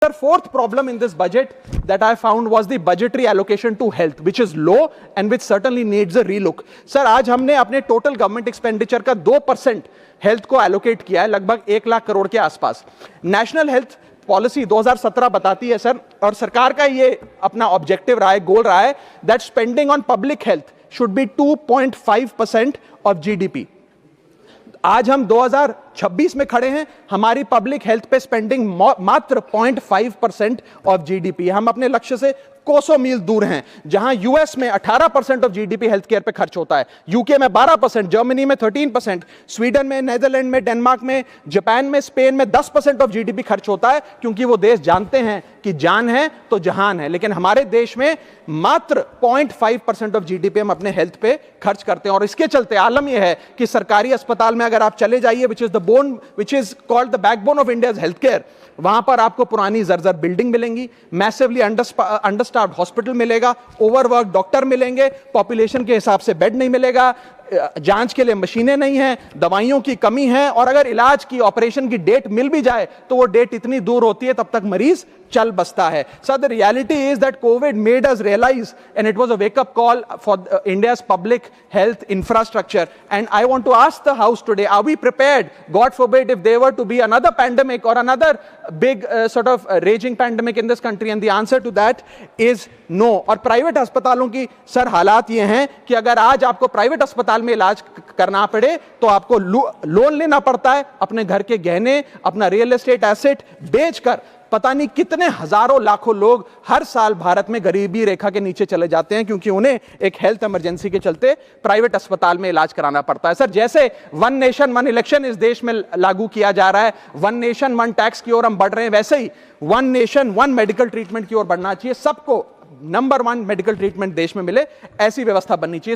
The fourth problem in this budget that I found was the budgetary allocation to health, which is low and which certainly needs a relook. Sir, आज हमने अपने total government expenditure का 2% health को allocate किया है, लगभग 1 लाख करोड़ के आसपास। नेशनल हेल्थ पॉलिसी 2017 बताती है सर, और सरकार का ये अपना ऑब्जेक्टिव रहा है, गोल रहा है, that spending on public health should be 2.5% of GDP. आज हम 2026 में खड़े हैं, हमारी पब्लिक हेल्थ पे स्पेंडिंग मात्र 0.5% ऑफ जीडीपी। हम अपने लक्ष्य से कोसों मील दूर हैं। जहां यूएस में 18% ऑफ जीडीपी हेल्थ केयर पे खर्च होता है, यूके में 12%, जर्मनी में 13%, स्वीडन में, नेदरलैंड में, डेनमार्क में, जापान में, स्पेन में 10% ऑफ जीडीपी खर्च होता है, क्योंकि वो देश जानते हैं कि जान है तो जहान है। लेकिन हमारे देश में मात्र 0.5% ऑफ जीडीपी हम अपने हेल्थ पे खर्च करते हैं, और इसके चलते आलम यह है कि सरकारी अस्पताल में अगर आप चले जाइए, which is called the backbone of India's healthcare, वहां पर आपको पुरानी जर्जर बिल्डिंग मिलेंगी, मैसिवली अंडरस्टाफ्ड हॉस्पिटल मिलेगा, ओवरवर्क डॉक्टर मिलेंगे, पॉपुलेशन के हिसाब से बेड नहीं मिलेगा, जांच के लिए मशीनें नहीं हैं, दवाइयों की कमी है, और अगर इलाज की, ऑपरेशन की डेट मिल भी जाए तो वो डेट इतनी दूर होती है, तब तक मरीज चल बसता है। Sir, the reality is that COVID made us realise, and it was a wake up call for India's public health infrastructure, and I want to ask the house today, are we prepared, God forbid, if there were to be another pandemic or another big sort of raging pandemic in this country, and the answer to that is no। और private अस्पतालों की sir हालात ये हैं कि अगर आज आपको प्राइवेट अस्पताल में इलाज करना पड़े तो आपको लोन लेना पड़ता है, अपने घर के गहने, अपना रियल एस्टेट एसेट बेचकर पता नहीं कितने हजारों लाखों लोग हर साल भारत में गरीबी रेखा के नीचे चले जाते हैं, क्योंकि उन्हें एक हेल्थ इमरजेंसी के चलते प्राइवेट अस्पताल में इलाज कराना पड़ता है। सर, जैसे वन नेशन वन इलेक्शन इस देश में लागू किया जा रहा है, वन नेशन वन टैक्स की ओर हम बढ़ रहे हैं, वैसे ही one nation one medical treatment की ओर बढ़ना चाहिए। सबको नंबर 1 मेडिकल ट्रीटमेंट देश में मिले, ऐसी व्यवस्था बननी चाहिए।